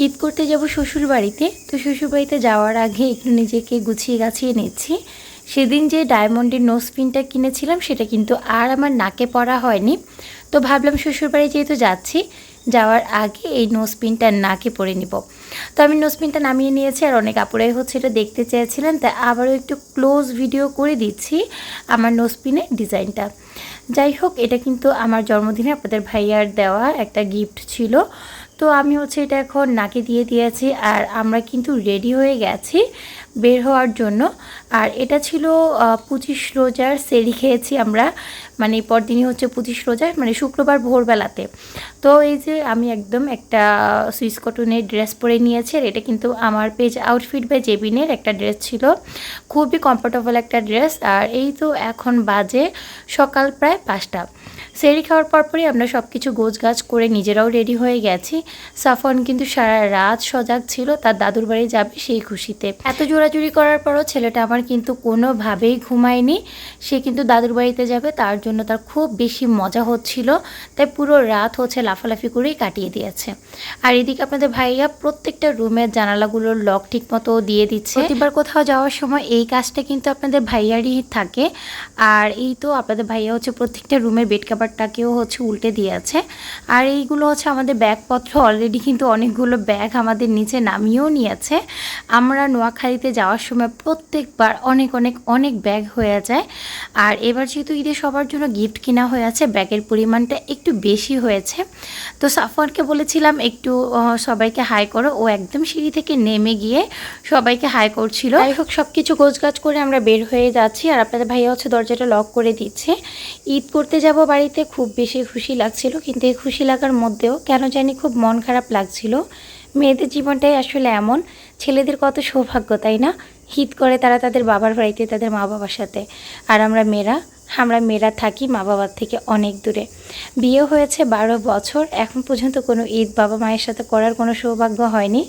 ঈদ করতে যাব শ্বশুর বাড়িতে। তো শ্বশুর বাড়িতে যাওয়ার আগে একটু নিজেকে গুছিয়ে গাছিয়ে নিচ্ছি। সেদিন যে ডায়মন্ডের নোজ পিনটা কিনেছিলাম সেটা কিন্তু আর আমার নাকে পরা হয়নি। তো ভাবলাম শ্বশুর বাড়ি যেহেতু যাচ্ছি, যাওয়ার আগে এই নোজ পিনটা নাকে পরে নিব। তো আমি নোজ পিনটা নামিয়ে নিয়েছি, আর অনেক আপুরাই হচ্ছে এটা দেখতে চেয়েছিলেন, তাই আবারও একটু ক্লোজ ভিডিও করে দিচ্ছি আমার নোজ পিনের ডিজাইনটা। যাই হোক, এটা কিন্তু আমার জন্মদিনে আপনাদের ভাইয়ার দেওয়া একটা গিফট ছিল। তো আমি হচ্ছে এটা এখন নাকে দিয়ে দিয়েছি, আর আমরা কিন্তু রেডি হয়ে গেছি বের হওয়ার জন্য। আর এটা ছিল 25 রোজার সেরি খেয়েছি আমরা, মানে পরদিনই হচ্ছে 25 রোজার, মানে শুক্রবার ভোরবেলাতে। তো এই যে আমি একদম একটা সুইস কটনের ড্রেস পরে নিয়েছি, আর এটা কিন্তু আমার পেজ আউটফিট বাই জেবিনের একটা ড্রেস ছিল, খুবই কমফোর্টেবল একটা ড্রেস। আর এই তো এখন বাজে সকাল প্রায় 5টা। সেরি খাওয়ার পরপরই আমরা সব কিছু গোছগাছ করে নিজেরাও রেডি হয়ে গেছি। সাফন কিন্তু সারা রাত সজাগ ছিল, তার দাদুর বাড়ি যাবে সেই খুশিতে। এত জোরাজুরি করার পরও ছেলেটা আমার কিন্তু কোনোভাবেই ঘুমায়নি। সে কিন্তু দাদুর বাড়িতে যাবে, তার জন্য তার খুব বেশি মজা হচ্ছিল, তাই পুরো রাত হচ্ছে লাফালাফি করেই কাটিয়ে দিয়েছে। আর এদিকে আপনাদের ভাইয়া প্রত্যেকটা রুমের জানালাগুলোর লক ঠিক মতো দিয়ে দিচ্ছে। প্রতিবার কোথাও যাওয়ার সময় এই কাজটা কিন্তু আপনাদের ভাইয়ারই থাকে। আর এই তো আপনাদের ভাইয়া হচ্ছে প্রত্যেকটা রুমের বেড কাভারটাকেও হচ্ছে উল্টে দিয়েছে। আর এইগুলো হচ্ছে আমাদের ব্যাগপত্র, অলরেডি কিন্তু অনেকগুলো ব্যাগ আমাদের নিচে নামিয়েও নিয়েছে। আমরা নোয়াখালীতে যাওয়ার সময় প্রত্যেকবার অনেক অনেক অনেক ব্যাগ হয়ে যায়। আর এবার যেহেতু ঈদে সবার জন্য গিফট কেনা হয়েছে, ব্যাগের পরিমাণটা একটু বেশি হয়েছে। তো সাফওয়ানকে বলেছিলাম একটু সবাইকে হাই করো, ও একদম সিঁড়ি থেকে নেমে গিয়ে সবাইকে হাই করছিল। যাই হোক, সব কিছু গোছগাছ করে আমরা বের হয়ে যাচ্ছি, আর আপনাদের ভাইয়া হচ্ছে দরজাটা লক করে দিচ্ছে। ঈদ করতে যাব বাড়িতে, খুব বেশি খুশি লাগছিল, কিন্তু এই খুশি লাগার মধ্যেও কেন জানি খুব মন খারাপ লাগছিল। মেয়েদের জীবনটাই আসলে এমন, ছেলেদের কত সৌভাগ্য তাই না, ঈদ করে তারা তাদের বাবার বাড়িতে, তাদের মা বাবার সাথে। আর আমরা মেয়েরা থাকি মা বাবার থেকে অনেক দূরে। বিয়ে হয়েছে 12 বছর, এখন পর্যন্ত কোনো ঈদ বাবা মায়ের সাথে করার কোনো সৌভাগ্য হয়নি।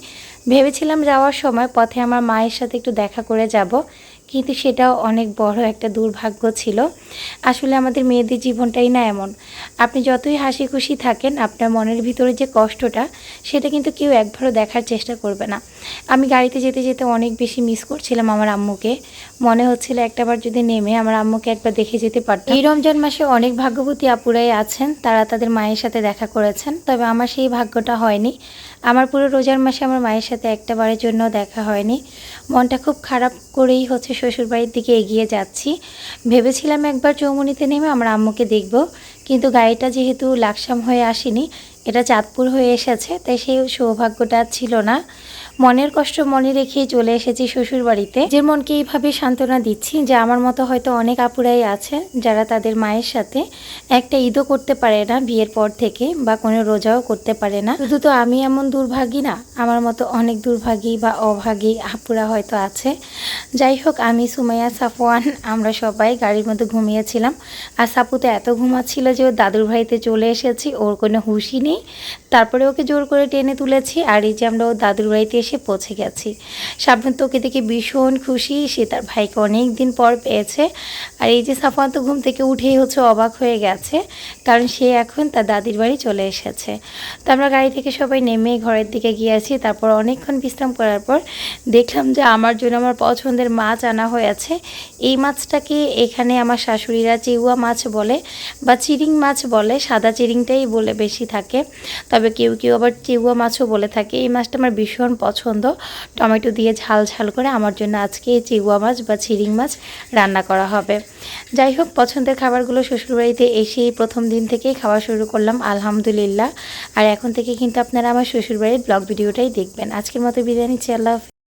ভেবেছিলাম যাওয়ার সময় পথে আমার মায়ের সাথে একটু দেখা করে যাব, কিন্তু সেটাও অনেক বড় একটা দুর্ভাগ্য ছিল। আসলে আমাদের মেয়েদের জীবনটাই না এমন, আপনি যতই হাসি খুশি থাকেন, আপনার মনের ভিতরে যে কষ্টটা, সেটা কিন্তু কেউ একবারও দেখার চেষ্টা করবে না। আমি গাড়িতে যেতে যেতে অনেক বেশি মিস করছিলাম আমার আম্মুকে। মনে হচ্ছিল একটাবার যদি নেমে আমার আম্মুকে একবার দেখে যেতে পারতাম। এই রমজান মাসে অনেক ভাগ্যবতী আপুরাই আছেন, তারা তাদের মায়ের সাথে দেখা করেছেন, তবে আমার সেই ভাগ্যটা হয়নি। আমার পুরো রোজার মাসে আমার মায়ের সাথে একটাবারের জন্য দেখা হয়নি। মনটা খুব খারাপ করেই হচ্ছে শ্বশুরবাড়ির দিকে এগিয়ে যাচ্ছি। ভেবেছিলাম একবার চৌমুনিতে নেমে আমার আম্মুকে দেখব, কিন্তু গাড়িটা যেহেতু লাকসাম হয়ে আসেনি, এটা চাঁদপুর হয়ে এসেছে, তাই সেই সৌভাগ্যটা ছিল না। মনের কষ্ট মনে রেখেই চলে এসেছি শ্বশুর বাড়িতে। যে মনকে এইভাবে সান্ত্বনা দিচ্ছি যে আমার মতো হয়তো অনেক আপুরাই আছে যারা তাদের মায়ের সাথে একটা ঈদও করতে পারে না বিয়ের পর থেকে, বা কোনো রোজাও করতে পারে না। শুধু তো আমি এমন দুর্ভাগী না, আমার মতো অনেক দুর্ভাগী বা অভাগী আপুরা হয়তো আছে। যাই হোক, আমি, সুমাইয়া, সাফওয়ান আমরা সবাই গাড়ির মধ্যে ঘুমিয়েছিলাম। আর সাপু তো এত ঘুমাচ্ছিল যে ওর দাদুর বাড়িতে চলে এসেছি, ওর কোনো হুঁশই নেই। তারপরে ওকে জোর করে টেনে তুলেছি, আর এই যে আমরা ওর দাদুর বাড়িতে এসে পৌঁছে গেছি। সাবধান তো ওকে দেখে ভীষণ খুশি, সে তার ভাইকে অনেক দিন পর পেয়েছে। আর এই যে সাফওয়ান তো ঘুম থেকে উঠেই হচ্ছে অবাক হয়ে গেছে, কারণ সে এখন তার দাদির বাড়ি চলে এসেছে। তো আমরা গাড়ি থেকে সবাই নেমে ঘরের দিকে গিয়েছি। তারপর অনেকক্ষণ বিশ্রাম করার পর দেখলাম যে আমার জন্য আমার পছন্দের মাছ আনা হয়েছে। এই মাছটাকে এখানে আমার শাশুড়িরা চেউয়া মাছ বলে বা চিরিং মাছ বলে, সাদা চিরিংটাই বলে বেশি থাকে, তবে কেউ কেউ আবার চেউয়া মাছও বলে থাকে। এই মাছটা আমার ভীষণ পছন্দ, টমেটো দিয়ে ঝাল ঝাল করে আমার জন্য আজকে এই চেউয়া মাছ বা চিরিং মাছ রান্না করা হবে। যাই হোক, পছন্দের খাবারগুলো শ্বশুরবাড়িতে এসেই প্রথম দিন থেকেই খাওয়া শুরু করলাম আলহামদুলিল্লাহ। আর এখন থেকে কিন্তু আপনারা আমার শ্বশুরবাড়ির ব্লগ ভিডিওটাই দেখবেন। আজকের মতো বিদায় নিচ্ছি, আল্লাহ হাফেজ।